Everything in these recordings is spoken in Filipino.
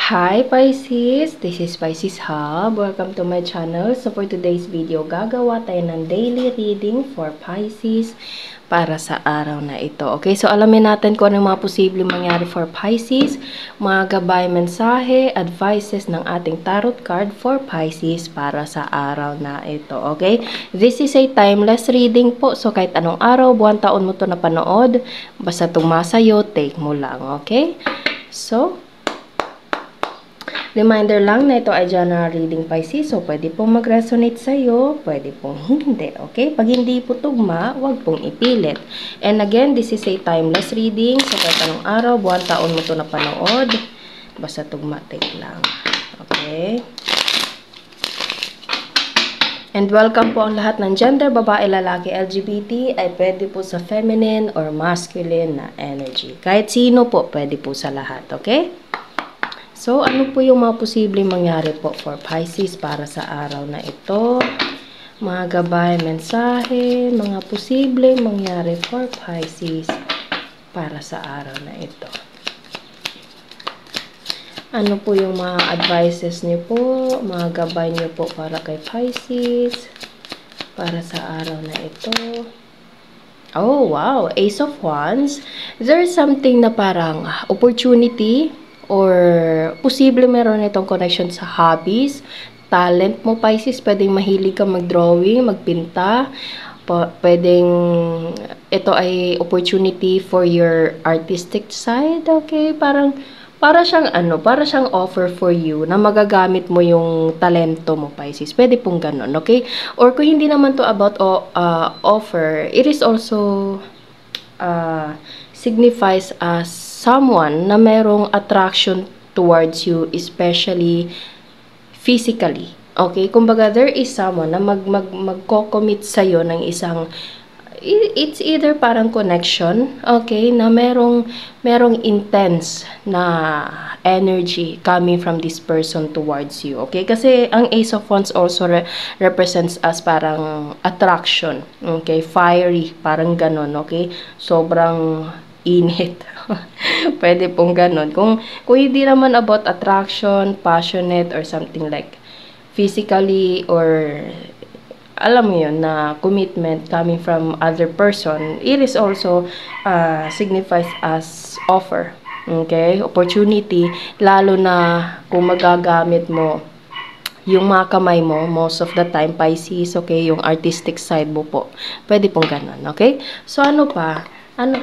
Hi Pisces! This is Pisces Hub. Welcome to my channel. So for today's video, gagawa tayo ng daily reading for Pisces para sa araw na ito. Okay, so alamin natin kung ano mga posibleng mangyari for Pisces, mga gabay, mensahe, advices ng ating tarot card for Pisces para sa araw na ito. Okay, this is a timeless reading po. So kahit anong araw, buwan, taon mo to napanood, basta tumasayo, take mo lang. Okay, so reminder lang na ito ay general reading Pisces, so pwede pong mag-resonate sa'yo, pwede pong hindi, okay? Pag hindi po tugma, huwag pong ipilit. And again, this is a timeless reading, so kahit anong araw, buwan, taon mo ito napanood, basta tugma, take lang, okay? And welcome po ang lahat ng gender, babae, lalaki, LGBT, ay pwede po sa feminine or masculine na energy. Kahit sino po, pwede po sa lahat, okay? So, ano po yung mga posibleng mangyari po for Pisces para sa araw na ito? Mga gabay, mensahe, mga posibleng mangyari for Pisces para sa araw na ito. Ano po yung mga advices niyo po, mga gabay niyo po para kay Pisces para sa araw na ito? Oh, wow! Ace of Wands. There's something na parang opportunity or posible meron itong connection sa hobbies, talent mo, Pisces. Pwedeng mahilig ka mag-drawing, magpinta. Pwedeng ito ay opportunity for your artistic side, okay? Para siyang offer for you na magagamit mo yung talento mo, Pisces. Pwede pong ganun, okay? Or kung hindi naman to about offer, it is also signifies as someone na merong attraction towards you, especially physically. Okay? Kumbaga, there is someone na magko-commit sa'yo ng isang, it's either parang connection, okay, na merong intense na energy coming from this person towards you, okay? Kasi ang Ace of Wands also represents as parang attraction, okay? Fiery, parang ganon, okay? Sobrang init. Pwede pong ganon. Kung hindi naman about attraction, passionate, or something like physically, or alam mo yun, na commitment coming from other person, it is also signifies as offer, okay? Opportunity, lalo na kung magagamit mo yung mga kamay mo, most of the time, Pisces, okay? Yung artistic side mo po. Pwede pong ganun, okay? So, ano pa?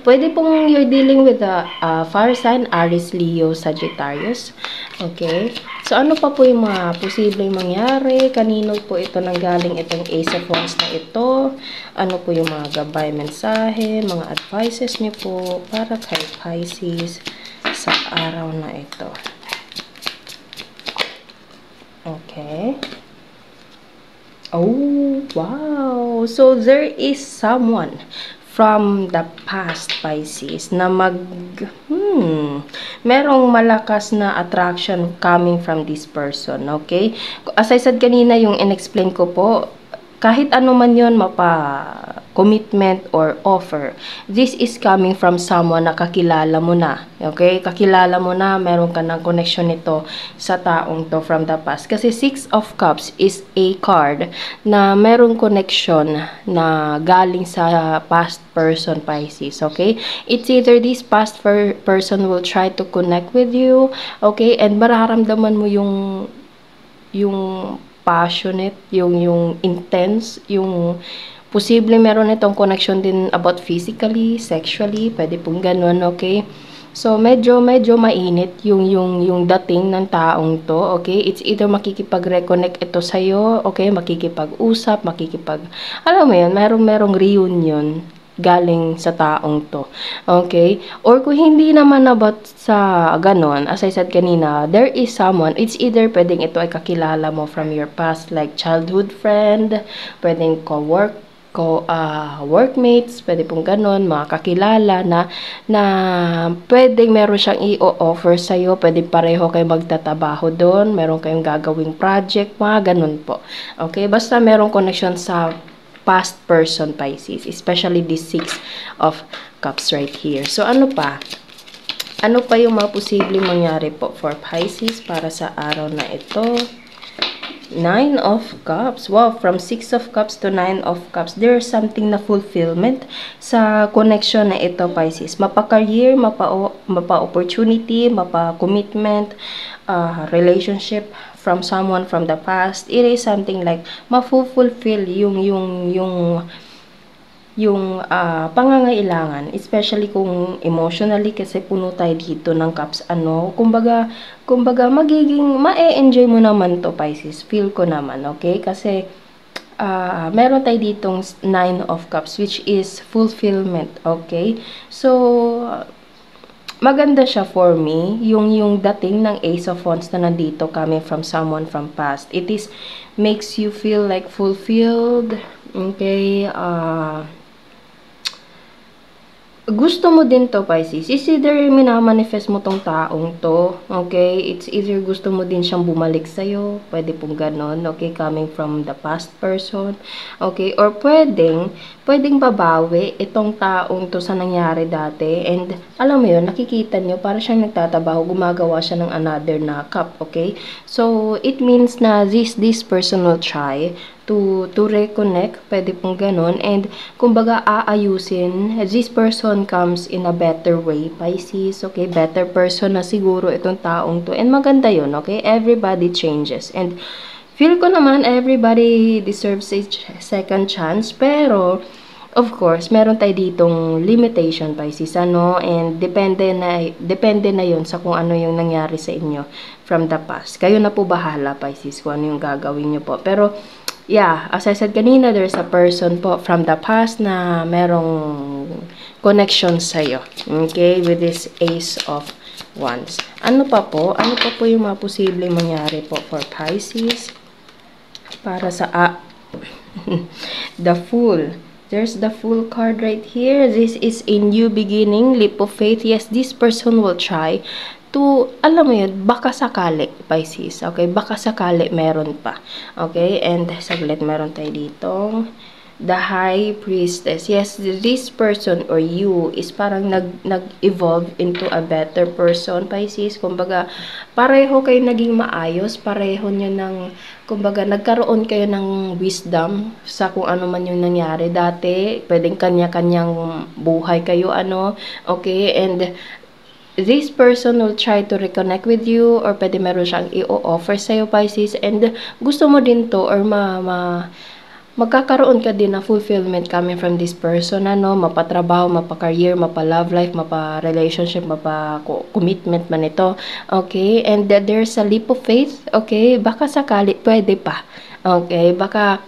Pwede pong you're dealing with the fire sign, Aries, Leo, Sagittarius. Okay? So, ano pa po yung mga posibleng mangyari? Kanino po ito nanggaling itong Ace of Wands na ito? Ano po yung mga gabay, mensahe, mga advices niyo po para kay Pisces sa araw na ito? Okay. Oh, wow! So, there is someone from the past, Pisces, na merong malakas na attraction coming from this person, okay? As I said kanina, yung in-explain ko po, kahit ano man yun, commitment or offer, this is coming from someone na kakilala mo na, okay? Kakilala mo na, meron ka ng connection nito sa taong to from the past. Kasi Six of Cups is a card na merong connection na galing sa past person, Pisces, okay? It's either this past person will try to connect with you, okay? And mararamdaman mo yung passionate, yung intense, yung posible meron itong connection din about physically, sexually, pwede pong ganun, okay? So, medyo mainit yung dating ng taong to, okay? It's either makikipag-reconnect ito sa'yo, okay? Makikipag-usap, alam mo yun, merong reunion galing sa taong to. Okay? Or kung hindi naman about sa ganon, as I said kanina, there is someone, it's either pwedeng ito ay kakilala mo from your past, like childhood friend, pwedeng workmates, pwede pong ganon, mga kakilala na pwedeng meron siyang i-offer sa'yo, pwedeng pareho kayo magtatabaho doon, meron kayong gagawing project, mga ganon po. Okay? Basta merong connection sa past person, Pisces, especially this Six of Cups right here. So, ano pa? Ano pa yung mga posibleng mangyari po for Pisces para sa araw na ito? 9 of Cups. Wow, from 6 of Cups to 9 of Cups. There's something na fulfillment sa connection na ito, Pisces. Mapa-career, mapa-opportunity, mapa-commitment, relationship from someone from the past. It is something like ma-fulfill yung pangangailangan, especially kung emotionally, kasi puno tayo dito ng cups, kumbaga magiging ma-enjoy mo naman to, Pisces, feel ko naman, okay, kasi meron tayo ditong 9 of cups, which is fulfillment, okay, so maganda siya for me, yung dating ng Ace of Wands na nandito coming from someone from past. It is makes you feel like fulfilled, okay, gusto mo din to, Pisces. It's either minamanifest mo tong taong to, okay? It's either gusto mo din siyang bumalik sa'yo. Pwede pong ganon, okay? Coming from the past person, okay? Or pwedeng babawi itong taong to sa nangyari dati. And alam mo yun, nakikita nyo, para siyang nagtatabaho, gumagawa siya ng another na cup, okay? So, it means na this person will try to reconnect, pwede pong ganon, and kumbaga aayusin, this person comes in a better way, Pisces, okay, better person na siguro itong taong to, and maganda yun, okay, everybody changes, and feel ko naman everybody deserves a second chance, pero of course, meron tayo ditong limitation, Pisces, and depende na yun sa kung ano yung nangyari sa inyo from the past. Kayo na po bahala, Pisces, kung ano yung gagawin nyo po. Pero, yeah, as I said kanina, there's a person po from the past na merong connection sa'yo. Okay? With this Ace of Wands. Ano pa po? Ano pa po yung mga posibleng mangyari po for Pisces? Para sa the Fool. There's the Fool card right here. This is a new beginning, leap of faith. Yes, this person will try to, alam mo yun, baka sakali, Pisces. Okay, baka sakali meron pa. Okay, and saglit, meron tayo dito. The High Priestess. Yes, this person or you is parang nag-evolve into a better person, Pisces. Kumbaga, pareho kayo naging maayos, pareho nyo ng, kumbaga, nagkaroon kayo ng wisdom sa kung ano man yung nangyari dati. Pwedeng kanya-kanyang buhay kayo, okay, and this person will try to reconnect with you, or pwede meron siyang i-offer sa'yo, Pisces, and gusto mo din to, or magkakaroon ka din ng fulfillment coming from this person, mapatrabaho, mapa-career, mapa-love life, mapa-relationship, mapa-commitment man ito, okay, and there's a leap of faith, okay, baka sakali, pwede pa, okay, baka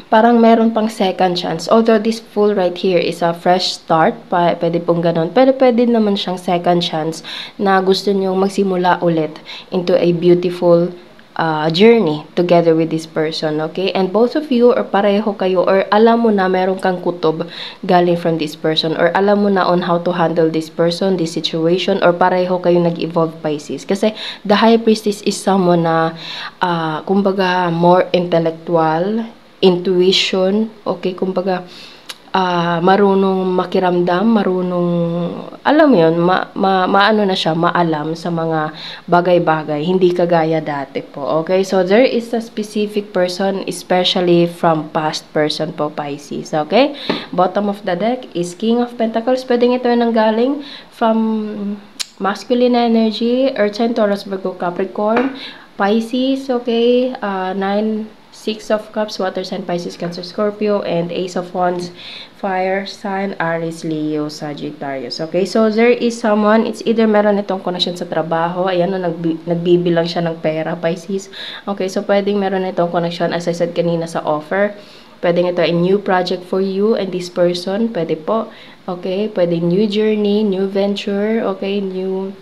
parang meron pang second chance. Although this Fool right here is a fresh start, pwede pong ganon. Pero pwede naman siyang second chance na gusto nyong magsimula ulit into a beautiful journey together with this person, okay? And both of you, or pareho kayo, or alam mo na meron kang kutob galing from this person, or alam mo na on how to handle this person, this situation, or pareho kayo nag-evolve, Pisces. Kasi the High Priestess is someone na, kumbaga, more intellectual, intuition, okay, kumbaga, marunong makiramdam, marunong, alam mo yun, maano na siya, maalam sa mga bagay-bagay, hindi kagaya dati po, okay? So, there is a specific person, especially from past person po, Pisces, okay? Bottom of the deck is King of Pentacles. Pwedeng ito yung nanggaling from masculine energy, Earth sign, Taurus, Virgo, Capricorn, Pisces, okay? 6 of Cups, Water sign, Pisces, Cancer, Scorpio, and Ace of Wands, Fire sign, Aries, Leo, Sagittarius. Okay, so there is someone, it's either meron itong connection sa trabaho, ayan, nagbibilang siya ng pera, Pisces. Okay, so pwedeng meron itong connection, as I said kanina, sa offer. Pwedeng ito a new project for you and this person, pwede po. Okay, pwede new journey, new venture, okay, new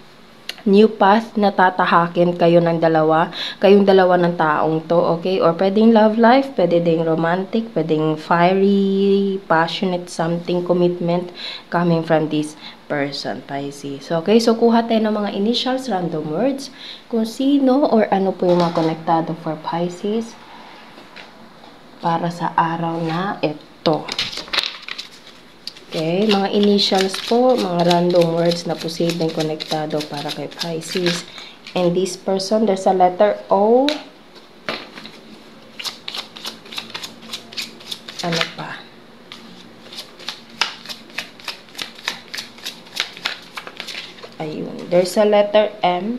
path na tatahakin kayong dalawa ng taong to, okay? Or pwedeng love life, pwede ding romantic, pwedeng fiery, passionate something, commitment coming from this person, Pisces. Okay, so kuha tayo ng mga initials, random words, kung sino or ano po yung mga konektado for Pisces para sa araw na ito. Okay, mga initials po, mga random words na posibleng konektado para kay Pisces. And this person, there's a letter O. Ano pa? Ayun, there's a letter M.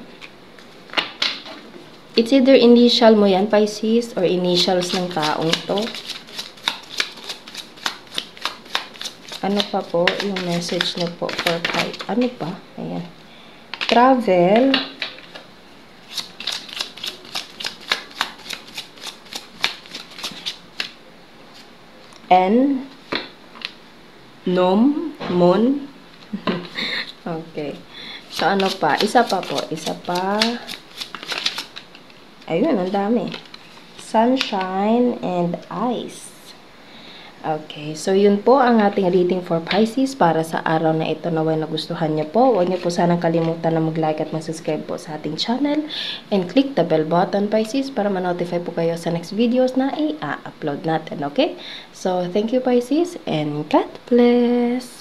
It's either initial mo yan, Pisces, or initials ng taong to. Ano pa po yung message nyo po for Pisces? Ano pa? Ayan. Travel. N. Nom. Mon. Okay. So, ano pa? Isa pa po. Isa pa. Ayun, ang dami. Sunshine and ice. Okay, so yun po ang ating reading for Pisces para sa araw na ito. Naway nagustuhan niyo po. Huwag niyo po sanang kalimutan na mag-like at mag-subscribe po sa ating channel. And click the bell button, Pisces, para ma-notify po kayo sa next videos na i-upload natin. Okay? So, thank you, Pisces, and God bless!